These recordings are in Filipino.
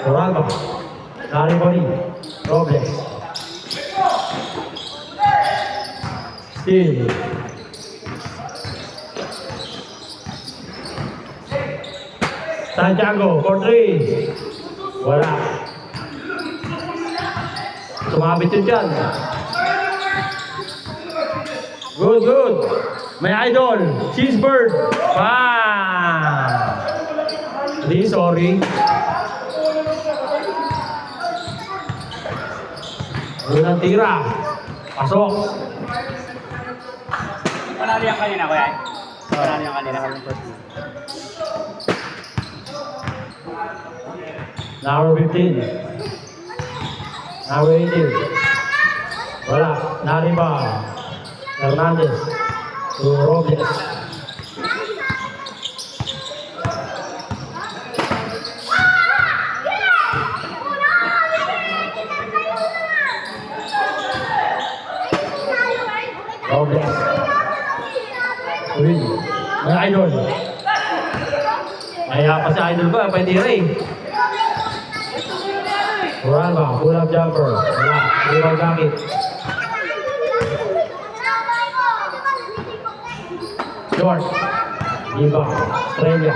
Soralba. Nariboni. Robles. Steal. Santiago for 3. Wala. Sumabit yun dyan. Good, good. May idol. Cheesebird. Di, sorry. Unang tira. Pasok. Panalo yan kanina, kuya. Panalo yan kanina. Number 15. Number 18. Wala. Nariba. Hernandez. To Robles. Robles. Uy. May idol. Kaya pa si idol ko. Pwede rin. Uralba. Pull-up jumper. Wala. Iwan gamit. Short. Diba. Estrella.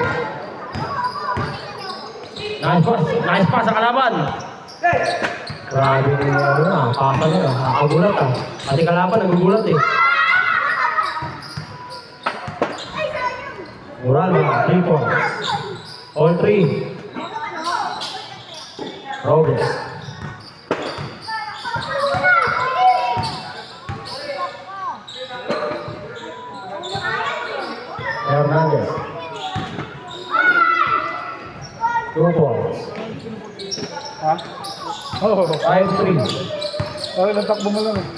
Nice pass. Nice pass sa kalaban. Grabe yung ano na. Pasa na. Nakagulat ah. Pati kalaban nagugulat eh. Uralba. 3 points. All 3. Robles. Hernandez. 2 points. Ha? Oo. 5-3. Okay, nagtakbo mo lang eh.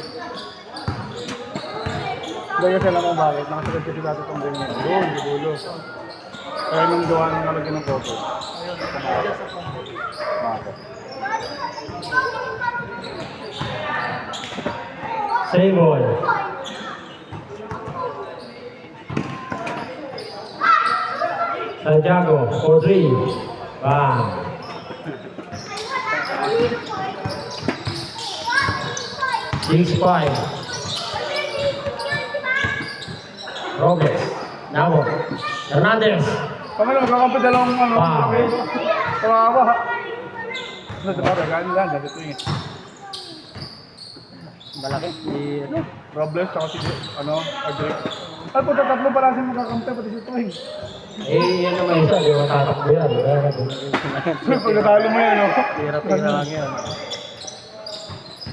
Hindi kasi alam mo bakit. Nakasagad kasi dati itong ganyan. Doon, di dulo. Kaya nung gawa nang nalagyan ng photo. Bakit? Same ball. Santiago for 3. Bang. Six five. Robles. Nabo. Hernandez. Kami lang, magkakampi dalawang ano. Wow. Kawawa. Ano sa para? Gano'n lang, dito yun. Malaki. Di, Robles, tsaka si, ano, Adric. Ay po, tatlo pala siya magkakampi, pati si Tuwing. Yan naman isa. Di ba tatakbo yan? Pag natalo mo yan, no? tira-tira lang yun.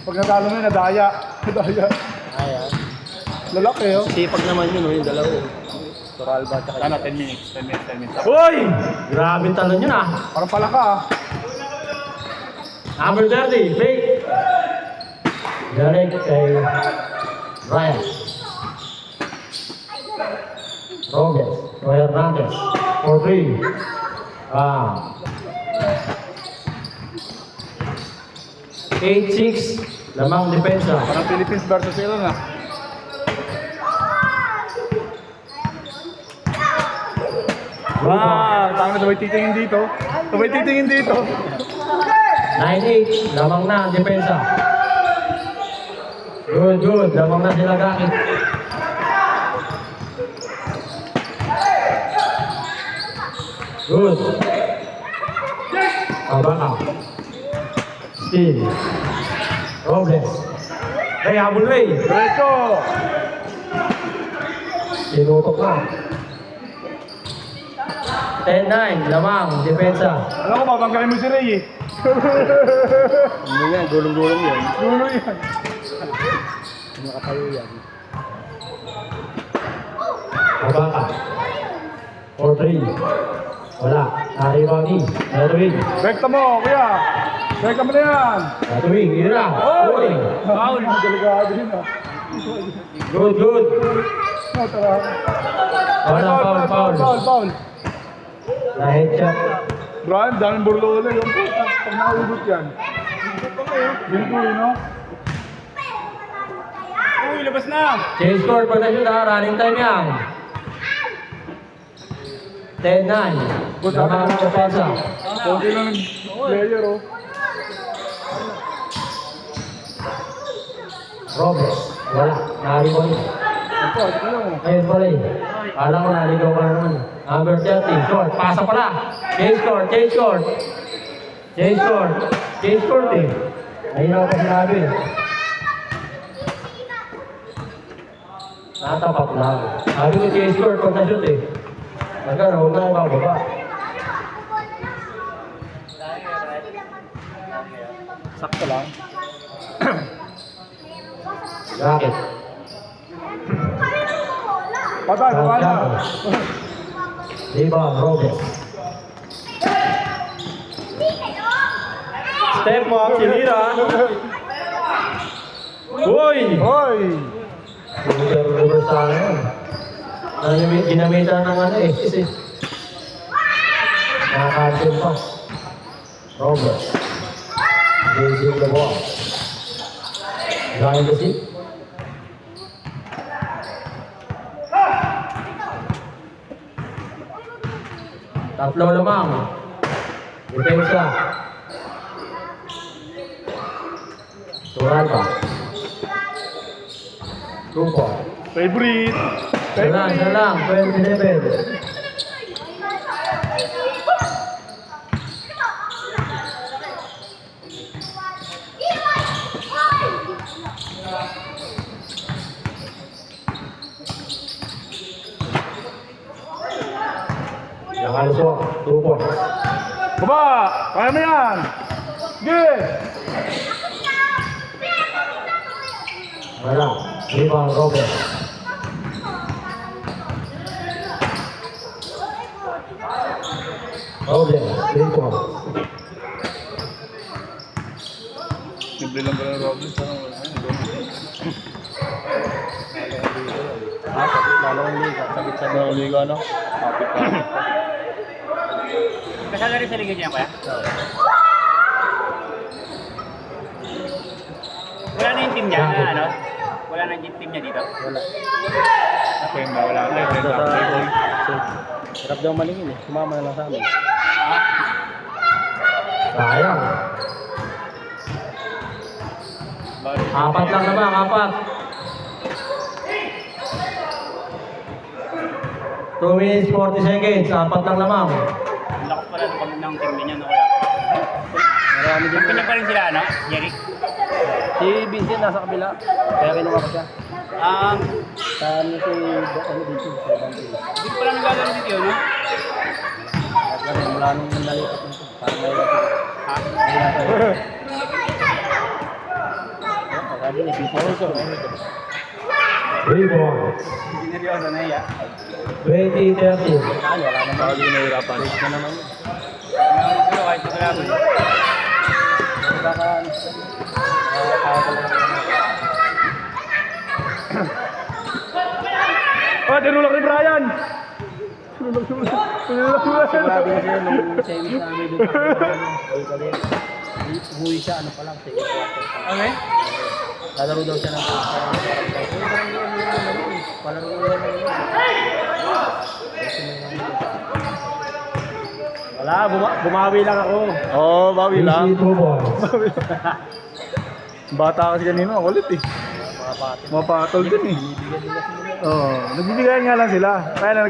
Pag natalo mo yan, nadaya. Nadaya. Ayan. Lalaki, oh. Sipag naman yun, yung dalawa. Soralba at saka... Sana, 10 minutes. 10 minutes, 10 minutes. Uy! Grabe talon yun ah. Parang pala ka, ah. Number 30. Fake. Galing kay Ryan. Robles. Roy Hernandez. For 3. Bang. 8-6. Lamang depensa. Parang Philippines versus Iran, ah. Wow! Tama na, sabay titingin dito. Sabay titingin dito. 9-8. Lamang na ang depensa. Good, good. Lamang na sila gamit. Good. Abaka. Steal. Robles. Ray, habol Ray. Diretso! Tinutok na. 10-9. Lamang. Depensa. Alam ko, babanggain mo si Ray, eh. Ano yan, gulong-gulong yan. Dulo yan. Nakatayo yan. Abaka. 4-3. Wala. Naribani. Natawig. Rekta mo, kuya. Rekta mo na yan. Natawig. Yun na. Uy. Foul! Delikado yun, ah. Good, good. Oh, tara. Wala. Foul, foul. Foul. Na-headshot. Brian, daming burlo ulit. Yung puta, pag nakaugot yan. Yun po, no? Uy, labas na! Change score pag na-shoot ha. Running time yan. 10-9. Naman ang depensa. Kunti lang ng player, oh. Robles. Wala. Naligaw niya. Ito, ito lang, oh. Ayun pala eh. Kala ko naligaw ka naman. Number 30. Short. Pasa pala. Change court. Change court. Change court. Change court eh. Ayun ako pa sinabi. Natapat lang. Sabi ko change court pag na-shoot eh. Magkano, huwag na ibababa. Sakto lang. Racket. Patay, baba na. Diba, Robles. Step up, sinira. Uy! Hoy! Reverse sana yun. Ginamitan ng ano eh. Kasi nakakasin pa. Robles. Gazing the ball. Behind the seat. Tatlo lamang. Depensa. Turata. Grupo. Favorite! Salang, salang. 27. Nakalusok. 2 points. Baba! Kaya mo yan! Sige! Wala. Rebound, Robert. Robert. 3 points. Simple lang pala ng Robles. Lalo ang liga. Sabit-sabit ang liga, no? Kapit pa. Kasama rin sa liga niya, kuya? Wala na yung team niya, na, ano? Wala na yung team niya dito? Wala. Okay, wala na. Hirap daw malingin eh. Sumama na lang sa amin. Sayang. 4 lang naman, 4. 2 minutes 40 seconds, 4 lang naman. Ang lakas pala ng team niya, no, kuya? Marami din. Kanya pa rin sila, ano? Jerry? Si Vincent nasa kabila. Kaya kinuha ko siya. Sa ano si ano dito sa Bangkay. Hindi ko pala nagagano dito, no? Kasi mula nung nalipat nito. Parang may Ha? sabi ni Vincent. Rebound. Hindi neryoso na iya. 20-30. Wala naman ako din nahihirapan. Ito naman yun. Pero kahit ito lang. Baka kaya talaga. Oh, tinulak ni Brian! Grabe kasi nung service namin dito. Uwi siya, ano pa lang. Okay? Lalaro daw siya ng palaro mo lang. Wala, bumawi lang ako. Oo, oh, bawi lang. Easy 2 points. Bata kasi kanina, kulit eh. Mapatol din eh. Oo, nagbibigayan nga lang sila. Kaya na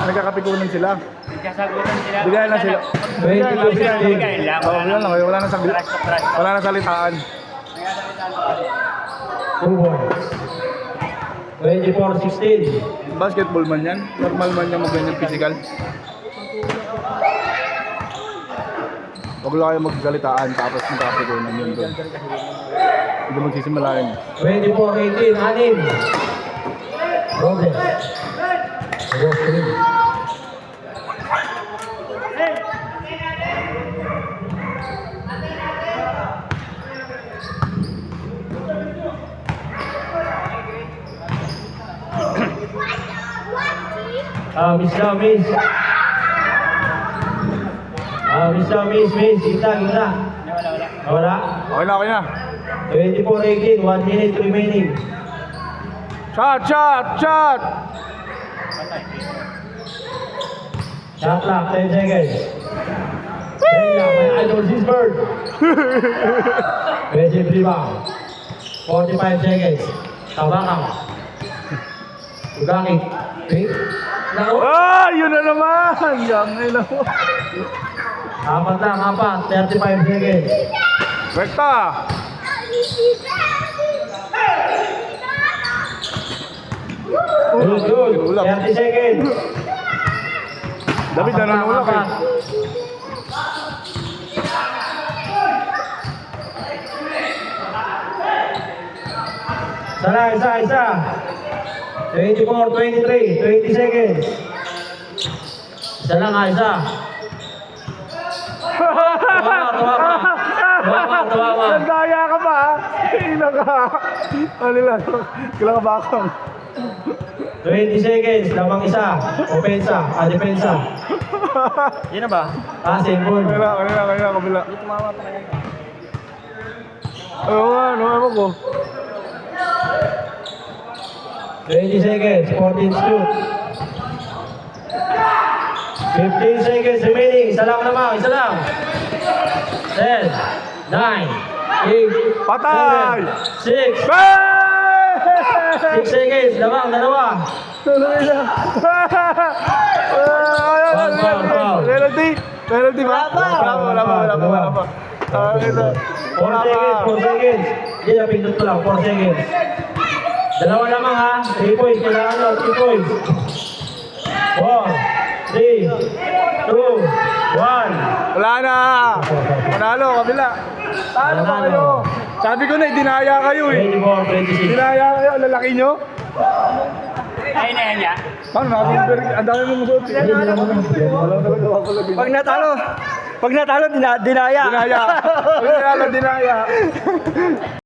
nagkakapikunan sila. Nagkasagutan sila. Bigayan lang sila. Bigayan lang, Bigayan lang. Oo, wala lang. Wala na salitaan. 2 points. 24-16. Basketball man yan. Normal man yan mag-ganyan physical. Huwag lang kayo magsalitaan tapos magkapikunan yun doon. Hindi magsisimula yun. 24-18, anim. Robles. Robles. Miss daw, miss. Miss daw, miss. Gita. Wala. Okay na, okay na. 24-18, 1 minute remaining. Shot! Shot clock, 10 seconds. Kenya, may idol si Bird. Magic rebound. 45 seconds. Tabakang. Ugaki. Pink. Nako. Ah, yun na naman. Yang ina mo. Apat lang, 35 seconds. Rekta. Good, good. Ulap. 30 seconds. David, nanunulak eh. Isa. 24, 23, 20 seconds. Isa lang ha, isa. Tawa. Nandaya ka pa ha? Ina ka. Ano lang? Kailan ka bakang? 20 seconds, lamang isa. Opensa, depensa. Yan na ba? Simple. Kanila, kabila. Hindi tumama pa kayo. Oo nga, ano, ewan ko. 20 seconds, 14 shoot. 15 seconds remaining. Isa lang naman, isa lang. 10, 9, 8, Patay! 7, 6. Hey! 6 seconds, lamang, dalawa. Tuloy na. Foul. Penalty ba? Wala pa. 4 seconds. Hindi, napindot ko lang, 4 seconds. Dalawa lamang ha, 3 points, kailangan nyo, 3 points. 4, 3, 2, 1. Wala na. Manalo, kabila. Talo pa kayo. Sabi ko na, dinaya kayo eh. 24, 26. Dinaya kayo, ang lalaki nyo. Ay na yan niya. Paano nakabimber? Ang dami mong suot. Wala talaga ako lagi. Pag natalo, dinaya. Dinaya. Pag dinaya.